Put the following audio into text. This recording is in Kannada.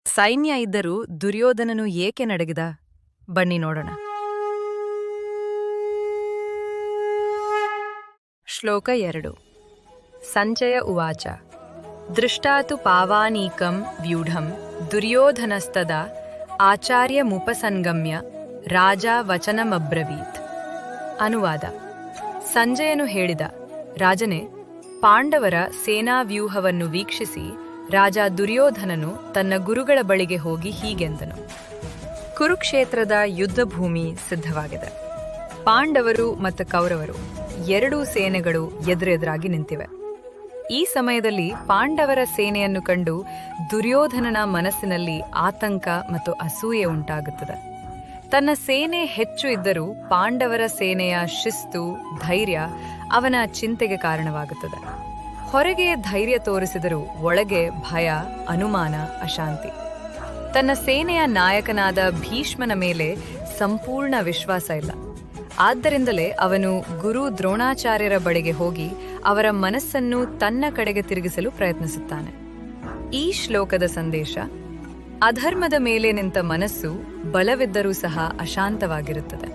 ಸೈನ್ಯ ಇದ್ದರೂ ದುರ್ಯೋಧನನು ಏಕೆ ನಡಗಿದ? ಬನ್ನಿ ನೋಡೋಣ. ಶ್ಲೋಕ 2. ಸಂಜಯ ಉವಾಚ ದೃಷ್ಟಾತು ಪಾವಾನೀಕಂ ವ್ಯೂಢಂ ದುರ್ಯೋಧನಸ್ತದಾ ಆಚಾರ್ಯಮುಪಸಂಗಮ್ಯ ರಾಜ ವಚನಮಬ್ರವೀತ್. ಅನುವಾದ. ಸಂಜಯನು ಹೇಳಿದ, ರಾಜನೇ, ಪಾಂಡವರ ಸೇನಾವ್ಯೂಹವನ್ನು ವೀಕ್ಷಿಸಿ ರಾಜ ದುರ್ಯೋಧನನು ತನ್ನ ಗುರುಗಳ ಬಳಿಗೆ ಹೋಗಿ ಹೀಗೆಂದನು. ಕುರುಕ್ಷೇತ್ರದ ಯುದ್ಧಭೂಮಿ ಸಿದ್ಧವಾಗಿದೆ. ಪಾಂಡವರು ಮತ್ತು ಕೌರವರು ಎರಡೂ ಸೇನೆಗಳು ಎದುರೆದುರಾಗಿ ನಿಂತಿವೆ. ಈ ಸಮಯದಲ್ಲಿ ಪಾಂಡವರ ಸೇನೆಯನ್ನು ಕಂಡು ದುರ್ಯೋಧನನ ಮನಸ್ಸಿನಲ್ಲಿ ಆತಂಕ ಮತ್ತು ಅಸೂಯೆ ಉಂಟಾಗುತ್ತದೆ. ತನ್ನ ಸೇನೆ ಹೆಚ್ಚು ಇದ್ದರೂ ಪಾಂಡವರ ಸೇನೆಯ ಶಿಸ್ತು, ಧೈರ್ಯ ಅವನ ಚಿಂತೆಗೆ ಕಾರಣವಾಗುತ್ತದೆ. ಹೊರಗೆ ಧೈರ್ಯ ತೋರಿಸಿದರೂ ಒಳಗೆ ಭಯ, ಅನುಮಾನ, ಅಶಾಂತಿ. ತನ್ನ ಸೇನೆಯ ನಾಯಕನಾದ ಭೀಷ್ಮನ ಮೇಲೆ ಸಂಪೂರ್ಣ ವಿಶ್ವಾಸ ಇಲ್ಲ. ಆದ್ದರಿಂದಲೇ ಅವನು ಗುರು ದ್ರೋಣಾಚಾರ್ಯರ ಬಳಿಗೆ ಹೋಗಿ ಅವರ ಮನಸ್ಸನ್ನು ತನ್ನ ಕಡೆಗೆ ತಿರುಗಿಸಲು ಪ್ರಯತ್ನಿಸುತ್ತಾನೆ. ಈ ಶ್ಲೋಕದ ಸಂದೇಶ: ಅಧರ್ಮದ ಮೇಲೆ ನಿಂತ ಮನಸ್ಸು ಬಲವಿದ್ದರೂ ಸಹ ಅಶಾಂತವಾಗಿರುತ್ತದೆ.